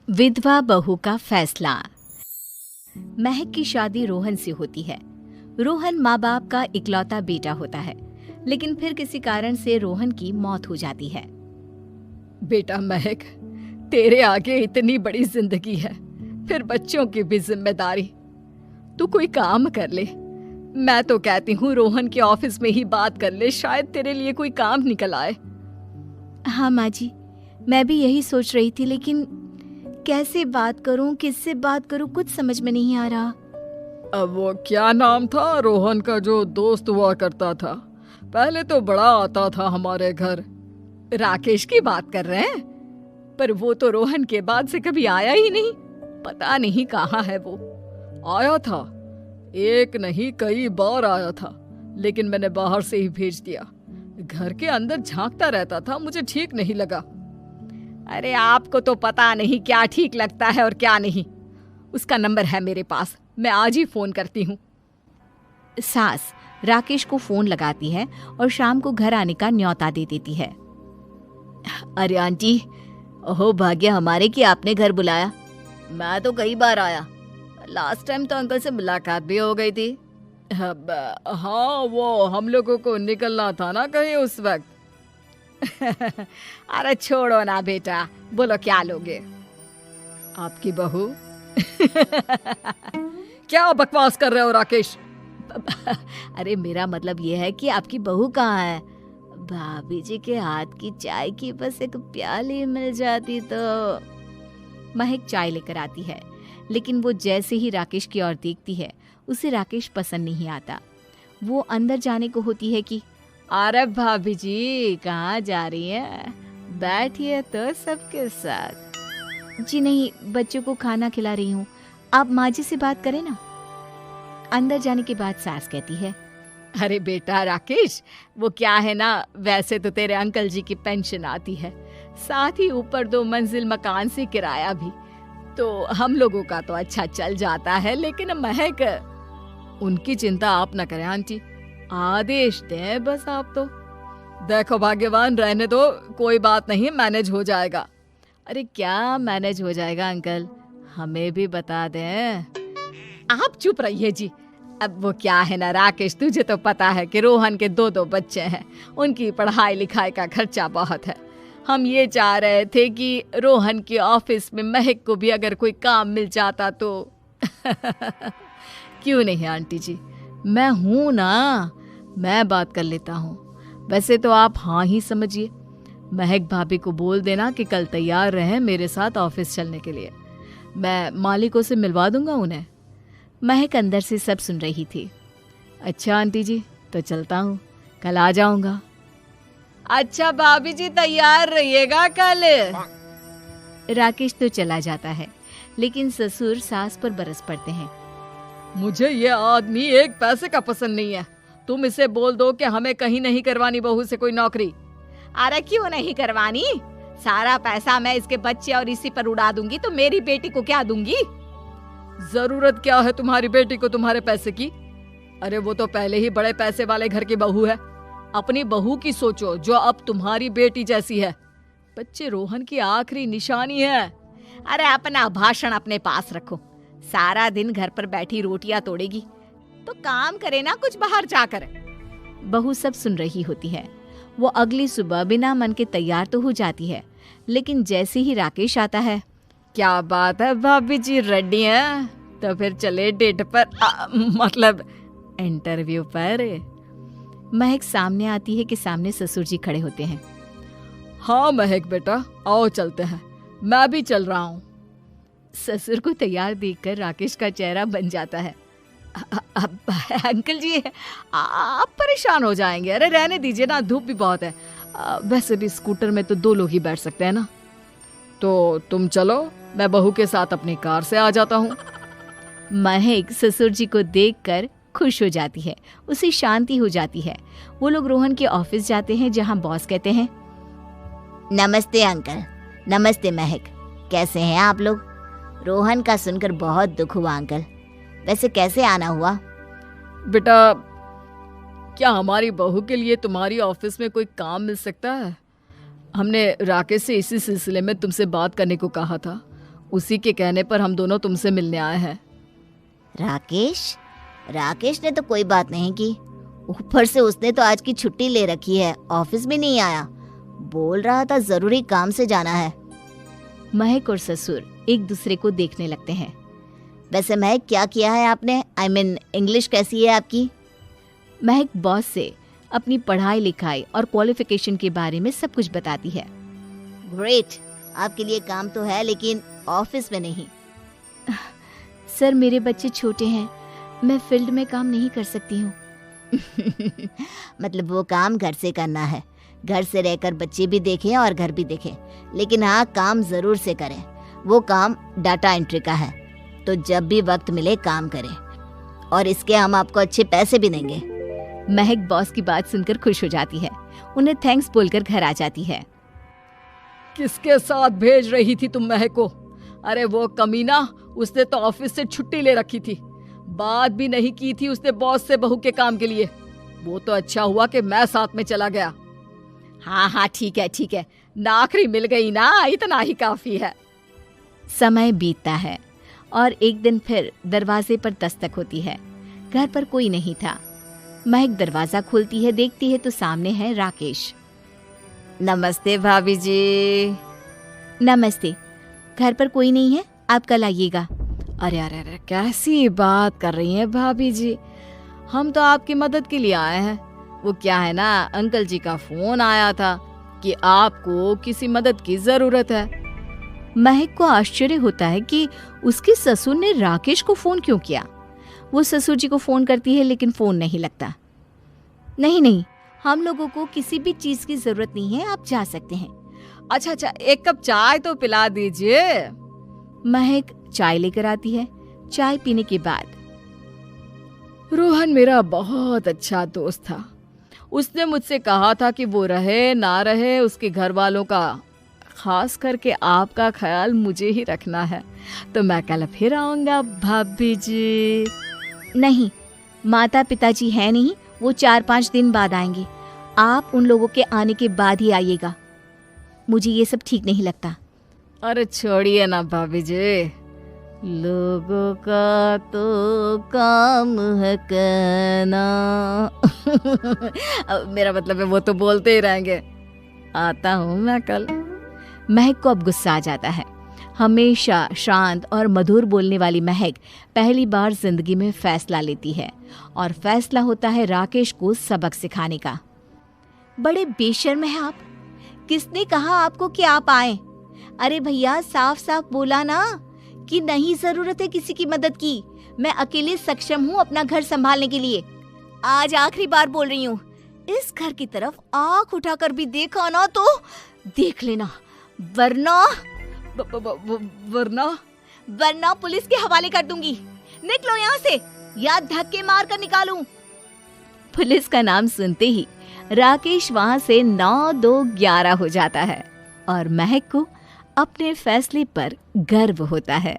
विधवा बहू का फैसला। महक की शादी रोहन से होती है। रोहन माँ बाप का इकलौता बेटा होता है, लेकिन फिर किसी कारण से रोहन की मौत हो जाती है। बेटा महक, तेरे आगे इतनी बड़ी जिंदगी है, फिर बच्चों की भी जिम्मेदारी। तू कोई काम कर ले। मैं तो कहती हूँ रोहन के ऑफिस में ही बात कर ले, शायद तेरे लिए कोई काम निकल आए। हाँ माँ जी, मैं भी यही सोच रही थी, लेकिन कैसे बात करूं, किससे बात करूं, कुछ समझ में नहीं आ रहा। अब वो क्या नाम था रोहन का जो दोस्त हुआ करता था, पहले तो बड़ा आता था हमारे घर। राकेश की बात कर रहे हैं? पर वो तो रोहन के बाद से कभी आया ही नहीं, पता नहीं कहाँ है वो। आया था, एक नहीं कई बार आया था, लेकिन मैंने बाहर से ही भेज दिया। घर के अंदर झांकता रहता था, मुझे ठीक नहीं लगा। अरे आपको तो पता नहीं क्या ठीक लगता है और क्या नहीं। उसका नंबर है मेरे पास, मैं आज ही फोन करती हूँ। सास राकेश को फोन लगाती है और शाम को घर आने का न्योता दे देती है। अरे आंटी, ओहो भाग्य हमारे कि आपने घर बुलाया। मैं तो कई बार आया, लास्ट टाइम तो अंकल से मुलाकात भी हो गई थी। हाँ, वो हम लोगों को निकलना था ना कहीं उस वक्त। अरे छोड़ो ना बेटा, बोलो क्या लोगे? आपकी बहू। क्या बकवास कर रहे हो राकेश? अरे मेरा मतलब ये है कि आपकी बहू कहाँ है? भाभी जी के हाथ की चाय की बस एक प्याली मिल जाती तो। महक चाय लेकर आती है, लेकिन वो जैसे ही राकेश की ओर देखती है, उसे राकेश पसंद नहीं आता। वो अंदर जाने को होती है कि अरे भाभी जी कहाँ जा रही हैं? बैठिए तो सबके साथ। जी नहीं, बच्चों को खाना खिला रही हूँ, आप माँ जी से बात करें ना। अंदर जाने के बाद सास कहती है, अरे बेटा राकेश, वो क्या है ना, वैसे तो तेरे अंकल जी की पेंशन आती है, साथ ही ऊपर 2 मंजिल मकान से किराया भी, तो हम लोगों का तो अच्छा चल जाता है। लेकिन महक, उनकी चिंता आप न करें आंटी, आदेश दें बस आप तो। देखो भाग्यवान, रहने दो, कोई बात नहीं, मैनेज हो जाएगा। अरे क्या मैनेज हो जाएगा अंकल, हमें भी बता दें। आप चुप रहिए जी। अब वो क्या है ना राकेश, तुझे तो पता है कि रोहन के 2 बच्चे हैं, उनकी पढ़ाई लिखाई का खर्चा बहुत है। हम ये चाह रहे थे कि रोहन के ऑफिस में महक को भी अगर कोई काम मिल जाता तो। क्यों नहीं आंटी जी, मैं हूं ना, मैं बात कर लेता हूँ। वैसे तो आप हाँ ही समझिए। महक भाभी को बोल देना कि कल तैयार रहें मेरे साथ ऑफिस चलने के लिए, मैं मालिकों से मिलवा दूंगा उन्हें। महक अंदर से सब सुन रही थी। अच्छा आंटी जी, तो चलता हूँ, कल आ जाऊंगा। अच्छा भाभी जी, तैयार रहिएगा कल। राकेश तो चला जाता है, लेकिन ससुर सास पर बरस पड़ते हैं। मुझे ये आदमी एक पैसे का पसंद नहीं है। तुम इसे बोल दो कि हमें कहीं नहीं करवानी बहू से कोई नौकरी। अरे क्यों नहीं करवानी? सारा पैसा मैं इसके बच्चे और इसी पर उड़ा दूंगी, तो मेरी बेटी को क्या दूंगी? जरूरत क्या है तुम्हारी बेटी को तुम्हारे पैसे की? अरे वो तो पहले ही बड़े पैसे वाले घर की बहू है। अपनी बहू की सोचो जो अब तुम्हारी बेटी जैसी है। बच्चे रोहन की आखिरी निशानी है। अरे अपना भाषण अपने पास रखो, सारा दिन घर पर बैठी रोटियां तोड़ेगी, तो काम करे ना कुछ बाहर जाकर। बहू सब सुन रही होती है। वो अगली सुबह बिना मन के तैयार तो हो जाती है, लेकिन जैसे ही राकेश आता है, क्या बात है भाभी जी, रेडी हैं? तो फिर चले डेट पर, मतलब इंटरव्यू पर। महक सामने आती है कि सामने ससुर जी खड़े होते हैं। हाँ महक बेटा, आओ चलते हैं, मैं भी चल रहा हूँ। ससुर को तैयार देखकर राकेश का चेहरा बन जाता है। अंकल जी, आप परेशान हो जाएंगे। अरे रहने दीजिए ना, धूप भी बहुत है। वैसे भी स्कूटर में तो 2 लोग ही बैठ सकते हैं ना। तो तुम चलो, मैं बहू के साथ अपनी कार से आ जाता हूँ। महक ससुर जी को देखकर खुश हो जाती है, उसे शांति हो जाती है। वो लोग रोहन के ऑफिस जाते हैं, जहाँ बॉस कहते हैं, नमस्ते अंकल। नमस्ते महक, कैसे हैं आप लोग? रोहन का सुनकर बहुत दुख हुआ अंकल, वैसे कैसे आना हुआ? बेटा, क्या हमारी बहू के लिए तुम्हारी ऑफिस में कोई काम मिल सकता है? हमने राकेश से इसी सिलसिले में तुमसे बात करने को कहा था। उसी के कहने पर हम दोनों तुमसे मिलने आए हैं। राकेश ने तो कोई बात नहीं की, ऊपर से उसने तो आज की छुट्टी ले रखी है, ऑफिस भी नहीं आया। बोल रहा था जरूरी काम से जाना है। महक और ससुर एक दूसरे को देखने लगते हैं। वैसे महक, क्या किया है आपने? आई मीन इंग्लिश कैसी है आपकी? महक बॉस से अपनी पढ़ाई लिखाई और क्वालिफिकेशन के बारे में सब कुछ बताती है। ग्रेट, आपके लिए काम तो है लेकिन ऑफिस में नहीं। सर, मेरे बच्चे छोटे हैं, मैं फील्ड में काम नहीं कर सकती हूँ। मतलब वो काम घर से करना है, घर से रहकर बच्चे भी देखें और घर भी देखें, लेकिन हाँ, काम जरूर से करें। वो काम डाटा एंट्री का है, तो जब भी वक्त मिले काम करें, और इसके हम आपको अच्छे पैसे भी देंगे। महक बॉस की बात सुनकर खुश हो जाती है, उन्हें थैंक्स बोलकर घर आ जाती है। किसके साथ भेज रही थी तुम महक को? अरे वो कमीना, उसने तो ऑफिस से छुट्टी ले रखी थी, बात भी नहीं की थी उसने बॉस से बहू के काम के लिए। वो तो अच्छा हुआ कि मैं साथ में चला गया। हाँ ठीक है, नौकरी मिल गई ना, इतना ही काफी है। समय बीतता है और एक दिन फिर दरवाजे पर दस्तक होती है। घर पर कोई नहीं था। महक दरवाजा खोलती है, देखती है तो सामने है राकेश। नमस्ते भाभी जी। नमस्ते, घर पर कोई नहीं है, आप कल आइएगा। अरे कैसी बात कर रही हैं भाभी जी, हम तो आपकी मदद के लिए आए हैं। वो क्या है ना, अंकल जी का फोन आया था कि आपको किसी मदद की जरूरत है। महक को आश्चर्य होता है कि उसके ससुर ने राकेश को फोन क्यों किया। वो ससुर जी को फोन करती है लेकिन फोन नहीं लगता। नहीं, हम लोगों को किसी भी चीज की जरूरत नहीं है, आप जा सकते हैं। अच्छा, एक कप चाय तो पिला दीजिए। महक चाय लेकर आती है। चाय पीने के बाद, रोहन मेरा बहुत अच्छा दोस्त था। उसने मुझसे कहा था कि वो रहे ना रहे, उसके घर वालों का, खास करके आपका ख्याल मुझे ही रखना है। तो मैं कल फिर आऊंगा भाभी जी। नहीं, माता पिताजी है नहीं, वो 4-5 दिन बाद आएंगे। आप उन लोगों के आने के बाद ही आइएगा। मुझे ये सब ठीक नहीं लगता। अरे छोड़िए ना भाभी जी, लोगों का तो काम है कहना। मेरा मतलब है वो तो बोलते ही रहेंगे। आता हूँ मैं कल। महक को अब गुस्सा आ जाता है। हमेशा शांत और मधुर बोलने वाली महक पहली बार जिंदगी में फैसला लेती है, और फैसला होता है राकेश को सबक सिखाने का। बड़े बेशर्म हैं आप। किसने कहा आपको कि आप आए? अरे भैया, साफ साफ बोला ना कि नहीं जरूरत है किसी की मदद की। मैं अकेले सक्षम हूँ अपना घर संभालने के लिए। आज आखिरी बार बोल रही हूँ, इस घर की तरफ आंख उठाकर भी देखा ना तो देख लेना, वरना पुलिस के हवाले कर दूंगी। निकलो यहाँ से, या धक्के मार कर निकालूं। पुलिस का नाम सुनते ही राकेश वहां से 9-2-11 हो जाता है, और महक को अपने फैसले पर गर्व होता है।